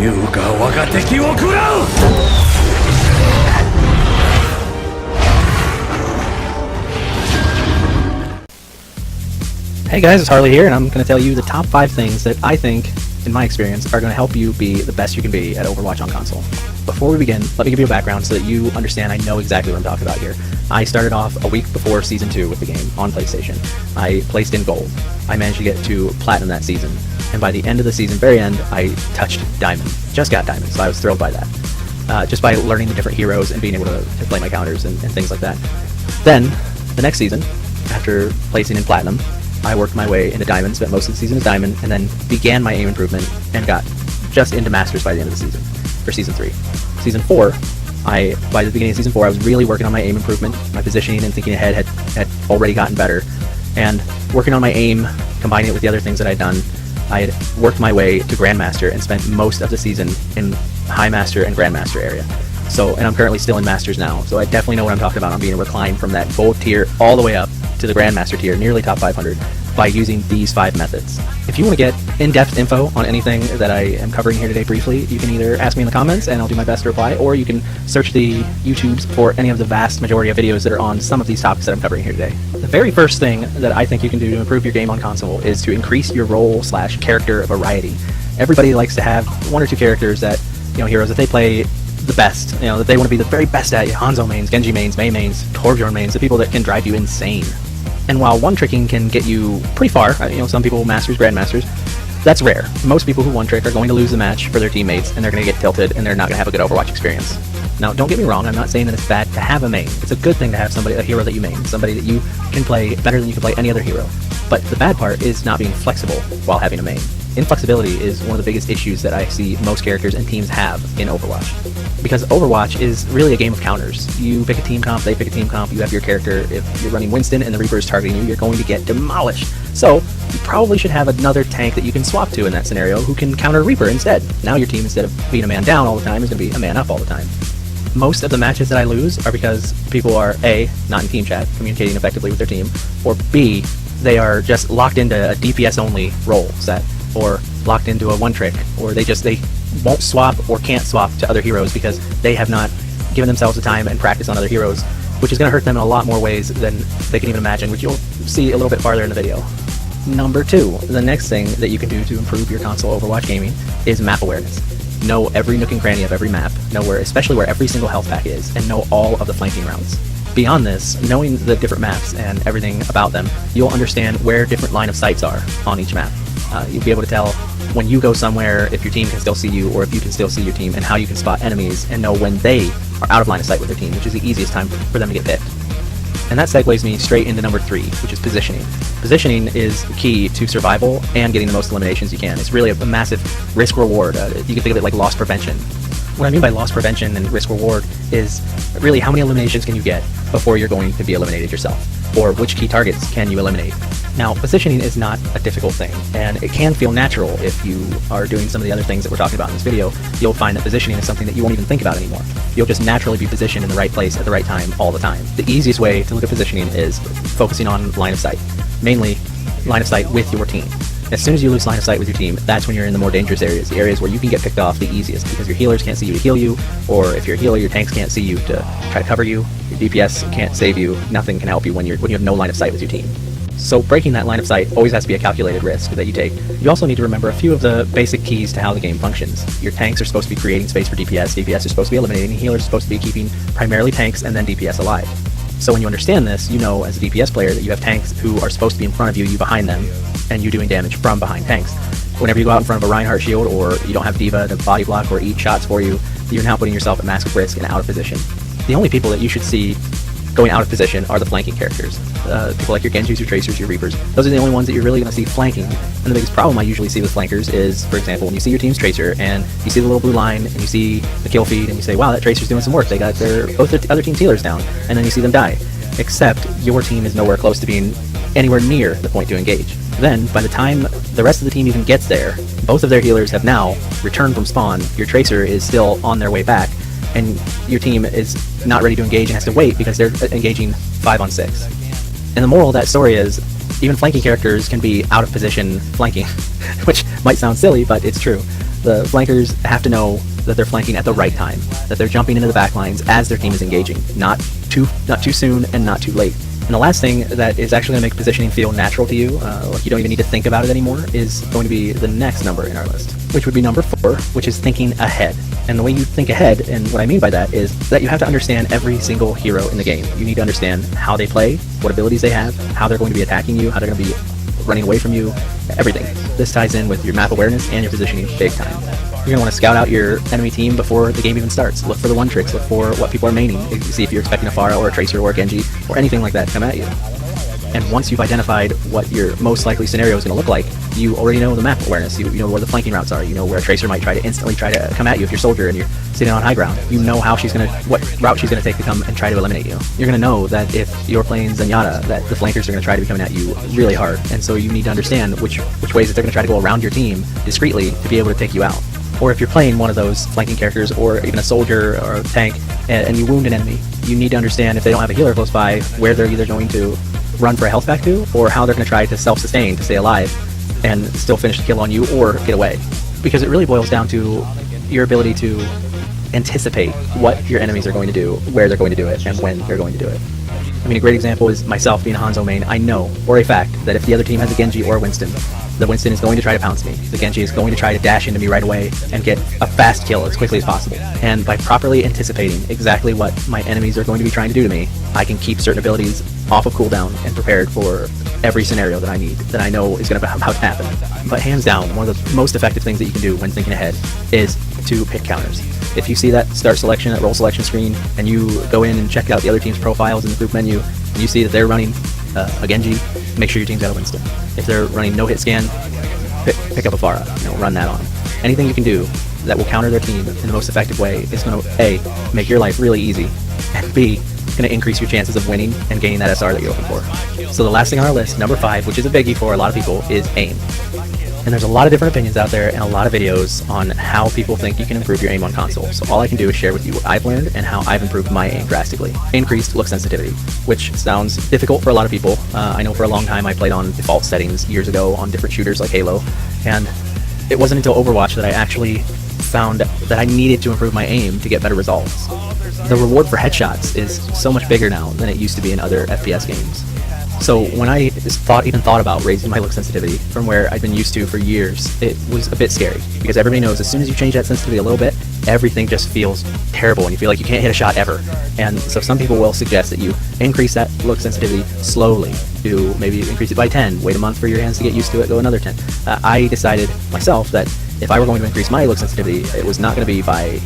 優が我が敵を食らう。 Hey guys, it's Harley here, and I'm going to tell you the top 5 things that I think, in my experience, are going to help you be the best you can be at Overwatch on console. Before we begin, let me give you a background so that you understand I know exactly what I'm talking about here. I started off a week before Season 2 with the game on PlayStation. I placed in Gold. I managed to get to Platinum that season, and by the end of the season, very end, I touched Diamond. Just got Diamond, so I was thrilled by that. Just by learning the different heroes and being able to play my counters and things like that. Then, the next season, after placing in Platinum, I worked my way into Diamond, spent most of the season as Diamond, and then began my aim improvement and got just into Masters by the end of the season, for Season 3. Season 4, by the beginning of Season 4, I was really working on my aim improvement. My positioning and thinking ahead had already gotten better. And working on my aim, combining it with the other things that I'd done, I had worked my way to Grandmaster and spent most of the season in High Master and Grandmaster area. And I'm currently still in Masters now, so I definitely know what I'm talking about on being able to climb from that Gold tier all the way up to the Grandmaster tier, nearly top 500, by using these 5 methods. If you want to get in-depth info on anything that I am covering here today briefly, you can either ask me in the comments and I'll do my best to reply, or you can search the YouTubes for any of the vast majority of videos that are on some of these topics that I'm covering here today. The very first thing that I think you can do to improve your game on console is to increase your role/character variety. Everybody likes to have 1 or 2 characters that, heroes that they play the best, that they want to be the very best at. Hanzo mains, Genji mains, Mei mains, Torbjorn mains, the people that can drive you insane. And while one-tricking can get you pretty far, some people Masters, Grandmasters, that's rare. Most people who one-trick are going to lose the match for their teammates, and they're going to get tilted, and they're not going to have a good Overwatch experience. Now, don't get me wrong, I'm not saying that it's bad to have a main. It's a good thing to have a hero that you main, somebody that you can play better than you can play any other hero. But the bad part is not being flexible while having a main. Inflexibility is one of the biggest issues that I see most characters and teams have in Overwatch. Because Overwatch is really a game of counters. You pick a team comp, they pick a team comp, you have your character. If you're running Winston and the Reaper is targeting you, you're going to get demolished. So, you probably should have another tank that you can swap to in that scenario who can counter Reaper instead. Now your team, instead of being a man down all the time, is going to be a man up all the time. Most of the matches that I lose are because people are A, not in team chat, communicating effectively with their team, or B, they are just locked into a DPS only role set, or locked into a one-trick, or they won't swap or can't swap to other heroes because they have not given themselves the time and practice on other heroes, which is going to hurt them in a lot more ways than they can even imagine, which you'll see a little bit farther in the video. Number 2, the next thing that you can do to improve your console Overwatch gaming is map awareness. Know every nook and cranny of every map, know especially where every single health pack is, and know all of the flanking routes. Beyond this, knowing the different maps and everything about them, you'll understand where different line of sights are on each map. You'll be able to tell when you go somewhere if your team can still see you, or if you can still see your team, and how you can spot enemies and know when they are out of line of sight with their team, which is the easiest time for them to get picked. And that segues me straight into number 3, which is positioning. Positioning is key to survival and getting the most eliminations you can. It's really a massive risk-reward. You can think of it like loss prevention. What I mean by loss prevention and risk-reward is really how many eliminations can you get before you're going to be eliminated yourself, or which key targets can you eliminate. Now, positioning is not a difficult thing, and it can feel natural if you are doing some of the other things that we're talking about in this video. You'll find that positioning is something that you won't even think about anymore. You'll just naturally be positioned in the right place at the right time all the time. The easiest way to look at positioning is focusing on line of sight, mainly line of sight with your team. As soon as you lose line of sight with your team, that's when you're in the more dangerous areas, the areas where you can get picked off the easiest, because your healers can't see you to heal you, or if you're a healer, your tanks can't see you to try to cover you, your DPS can't save you, nothing can help you when you have no line of sight with your team. So breaking that line of sight always has to be a calculated risk that you take. You also need to remember a few of the basic keys to how the game functions. Your tanks are supposed to be creating space for DPS, DPS are supposed to be eliminating, healers are supposed to be keeping primarily tanks and then DPS alive. So when you understand this, you know as a DPS player that you have tanks who are supposed to be in front of you, you behind them, and you doing damage from behind tanks. Whenever you go out in front of a Reinhardt shield, or you don't have D.Va to body block or eat shots for you, you're now putting yourself at massive risk and out of position. The only people that you should see going out of position are the flanking characters. People like your Genjis, your Tracers, your Reapers. Those are the only ones that you're really going to see flanking. And the biggest problem I usually see with flankers is, for example, when you see your team's Tracer and you see the little blue line and you see the kill feed and you say, wow, that Tracer's doing some work. They got both their other team's healers down. And then you see them die. Except your team is nowhere close to being anywhere near the point to engage. Then, by the time the rest of the team even gets there, both of their healers have now returned from spawn, your Tracer is still on their way back, and your team is not ready to engage and has to wait because they're engaging 5 on 6. And the moral of that story is, even flanking characters can be out of position flanking, which might sound silly, but it's true. The flankers have to know that they're flanking at the right time, that they're jumping into the back lines as their team is engaging, not too soon and not too late. And the last thing that is actually going to make positioning feel natural to you, like you don't even need to think about it anymore, is going to be the next number in our list, which would be number 4, which is thinking ahead. And the way you think ahead, and what I mean by that, is that you have to understand every single hero in the game. You need to understand how they play, what abilities they have, how they're going to be attacking you, how they're going to be running away from you, everything. This ties in with your map awareness and your positioning big time. You're going to want to scout out your enemy team before the game even starts. Look for the one tricks, look for what people are maining, see if you're expecting a Pharah or a Tracer or a Genji or anything like that to come at you. And once you've identified what your most likely scenario is going to look like, you already know the map awareness. You know where the flanking routes are. You know where a Tracer might instantly try to come at you if you're soldier and you're sitting on high ground. You know how what route she's going to take to come and try to eliminate you. You're going to know that if you're playing Zenyatta, that the flankers are going to try to be coming at you really hard. And so you need to understand which ways that they're going to try to go around your team discreetly to be able to take you out. Or if you're playing one of those flanking characters, or even a soldier or a tank, and you wound an enemy, you need to understand if they don't have a healer close by, where they're either going to run for a health pack to, or how they're going to try to self-sustain to stay alive and still finish the kill on you or get away. Because it really boils down to your ability to anticipate what your enemies are going to do, where they're going to do it, and when they're going to do it. I mean, a great example is myself being a Hanzo main. I know for a fact that if the other team has a Genji or a Winston, the Winston is going to try to pounce me. The Genji is going to try to dash into me right away and get a fast kill as quickly as possible. And by properly anticipating exactly what my enemies are going to be trying to do to me, I can keep certain abilities off of cooldown and prepared for every scenario that I need, that I know is going to happen. But hands down, one of the most effective things that you can do when thinking ahead is to pick counters. If you see that start selection, that role selection screen, and you go in and check out the other team's profiles in the group menu, and you see that they're running a Genji, make sure your team's got a Winston. If they're running no hit scan, pick up a Pharah, run that on. Anything you can do that will counter their team in the most effective way is going to A, make your life really easy, and B, going to increase your chances of winning and gaining that SR that you're looking for. So the last thing on our list, number 5, which is a biggie for a lot of people, is aim. And there's a lot of different opinions out there and a lot of videos on how people think you can improve your aim on console. So all I can do is share with you what I've learned and how I've improved my aim drastically. Increased look sensitivity, which sounds difficult for a lot of people. I know for a long time I played on default settings years ago on different shooters like Halo, and it wasn't until Overwatch that I actually found that I needed to improve my aim to get better results. The reward for headshots is so much bigger now than it used to be in other FPS games. So when I even thought about raising my look sensitivity from where I'd been used to for years, it was a bit scary, because everybody knows as soon as you change that sensitivity a little bit, everything just feels terrible and you feel like you can't hit a shot ever. And so some people will suggest that you increase that look sensitivity slowly, to maybe increase it by 10, wait a month for your hands to get used to it, go another 10. I decided myself that if I were going to increase my look sensitivity, it was not going to be by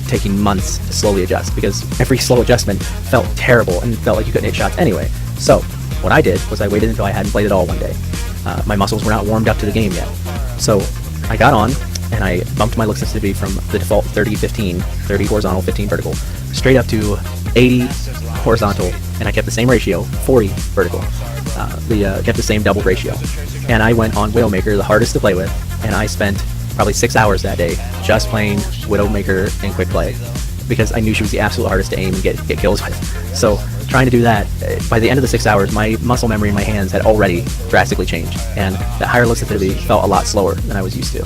taking months to slowly adjust, because every slow adjustment felt terrible and felt like you couldn't hit shots anyway. So what I did was I waited until I hadn't played it all one day. My muscles were not warmed up to the game yet. So I got on and I bumped my look sensitivity from the default 30-15, 30 horizontal, 15 vertical, straight up to 80 horizontal, and I kept the same ratio, 40 vertical. Kept the same double ratio. And I went on Widowmaker, the hardest to play with, and I spent probably 6 hours that day just playing Widowmaker in quick play, because I knew she was the absolute hardest to aim and get kills with. So trying to do that, by the end of the 6 hours, my muscle memory in my hands had already drastically changed, and that higher look sensitivity felt a lot slower than I was used to,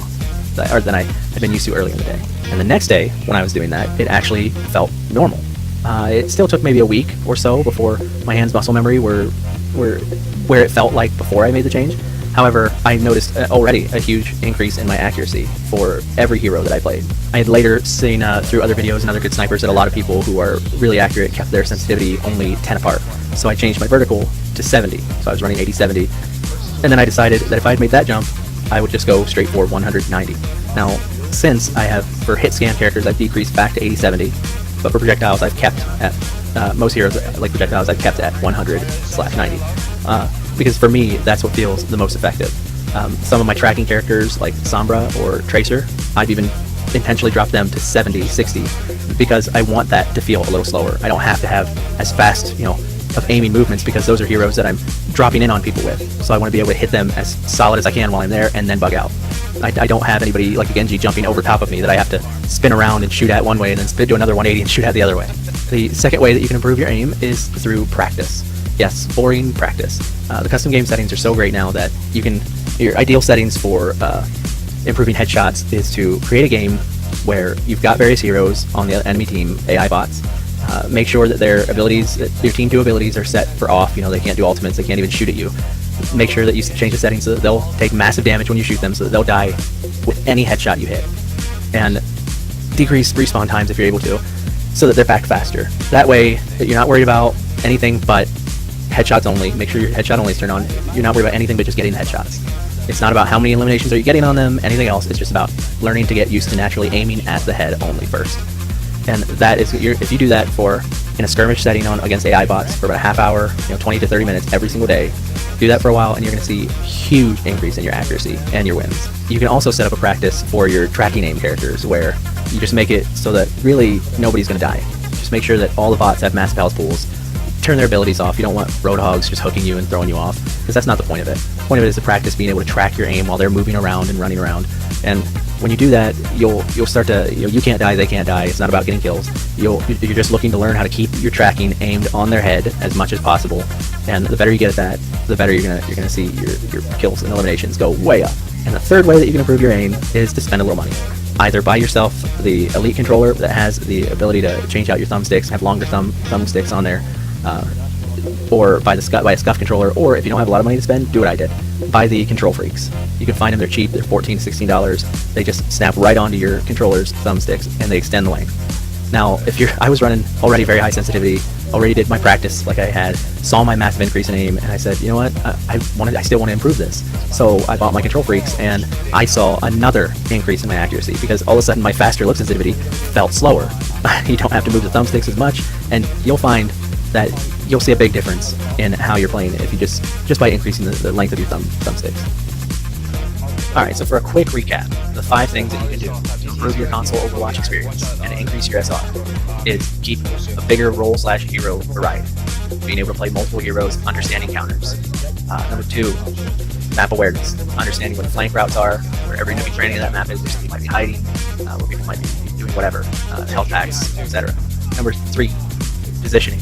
or than I had been used to earlier in the day. And the next day, when I was doing that, it actually felt normal. It still took maybe a week or so before my hands' muscle memory were where it felt like before I made the change. However, I noticed already a huge increase in my accuracy for every hero that I played. I had later seen through other videos and other good snipers that a lot of people who are really accurate kept their sensitivity only 10 apart. So I changed my vertical to 70. So I was running 80-70. And then I decided that if I had made that jump, I would just go straight for 190. Now, since I have, for hit scan characters, I've decreased back to 80-70, but for projectiles I've kept at, most heroes like projectiles I've kept at 100/90. Because for me, that's what feels the most effective. Some of my tracking characters, like Sombra or Tracer, I've even intentionally dropped them to 70, 60, because I want that to feel a little slower. I don't have to have as fast, of aiming movements, because those are heroes that I'm dropping in on people with. So I want to be able to hit them as solid as I can while I'm there and then bug out. I don't have anybody like a Genji jumping over top of me that I have to spin around and shoot at one way and then do another 180 and shoot at the other way. The second way that you can improve your aim is through practice. Yes, boring practice. The custom game settings are so great now that you can, your ideal settings for improving headshots is to create a game where you've got various heroes on the enemy team, AI bots. Make sure that their abilities, your team 2 abilities are set for off. You know, they can't do ultimates, they can't even shoot at you. Make sure that you change the settings so that they'll take massive damage when you shoot them, so that they'll die with any headshot you hit. And decrease respawn times if you're able to, so that they're back faster. That way, you're not worried about anything but headshots only. Make sure your headshot only is turned on. You're not worried about anything but just getting the headshots. It's not about how many eliminations are you getting on them, anything else. It's just about learning to get used to naturally aiming at the head only first. And that is, if you do that in a skirmish setting against AI bots for about a half hour, 20 to 30 minutes every single day, do that for a while and you're going to see a huge increase in your accuracy and your wins. You can also set up a practice for your tracking aim characters where you just make it so that really nobody's going to die. Just make sure that all the bots have massive health pools. Turn their abilities off. You don't want roadhogs just hooking you and throwing you off, because that's not the point of it. The point of it is to practice being able to track your aim while they're moving around and running around. And when you do that, you'll start to, you can't die, they can't die. It's not about getting kills. You're just looking to learn how to keep your tracking aimed on their head as much as possible. And the better you get at that, the better you're gonna see your kills and eliminations go way up. And the third way that you can improve your aim is to spend a little money. Either buy yourself the Elite controller that has the ability to change out your thumbsticks, have longer thumbsticks on there, or buy a scuff controller, or if you don't have a lot of money to spend, do what I did. Buy the Control Freaks. You can find them, they're cheap, they're $14 to $16. They just snap right onto your controller's thumbsticks and they extend the length. Now, I was running already very high sensitivity, already did my practice like I had, saw my massive increase in aim, and I said, you know what, I still want to improve this. So I bought my Control Freaks, and I saw another increase in my accuracy, because all of a sudden my faster look sensitivity felt slower. You don't have to move the thumbsticks as much, and you'll find that you'll see a big difference in how you're playing if you just by increasing the length of your thumbsticks. Alright, so for a quick recap, the 5 things that you can do to improve your console Overwatch experience and increase your SR is keep a bigger role/hero variety, being able to play multiple heroes, understanding counters. Number 2, map awareness, understanding what the flank routes are, where every enemy training of that map is, where somebody might be hiding, where people might be doing whatever, health packs, etc. Number 3, positioning.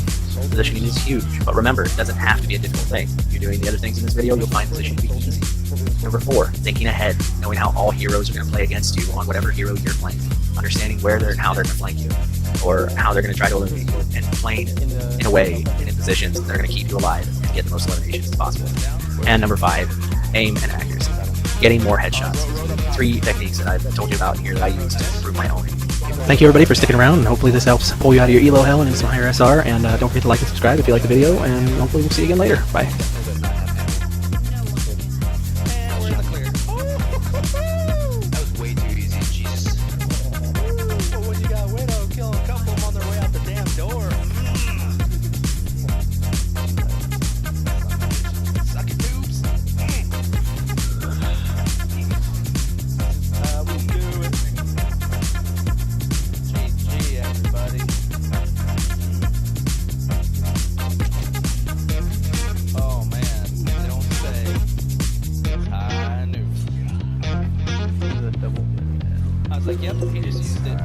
Positioning is huge, but remember, it doesn't have to be a difficult thing. If you're doing the other things in this video, you'll find positioning to be easy. Number 4, thinking ahead, knowing how all heroes are going to play against you on whatever hero you're playing. Understanding where and how they're going to flank you, or how they're going to try to eliminate you, and playing in a way and in positions that are going to keep you alive and get the most eliminations as possible. And number 5, aim and accuracy. Getting more headshots. 3 techniques that I've told you about here that I use to improve my own aim. Thank you everybody for sticking around, and hopefully this helps pull you out of your elo hell and into some higher SR, and don't forget to like and subscribe if you like the video, and hopefully we'll see you again later. Bye. I was like, yep, he just used it.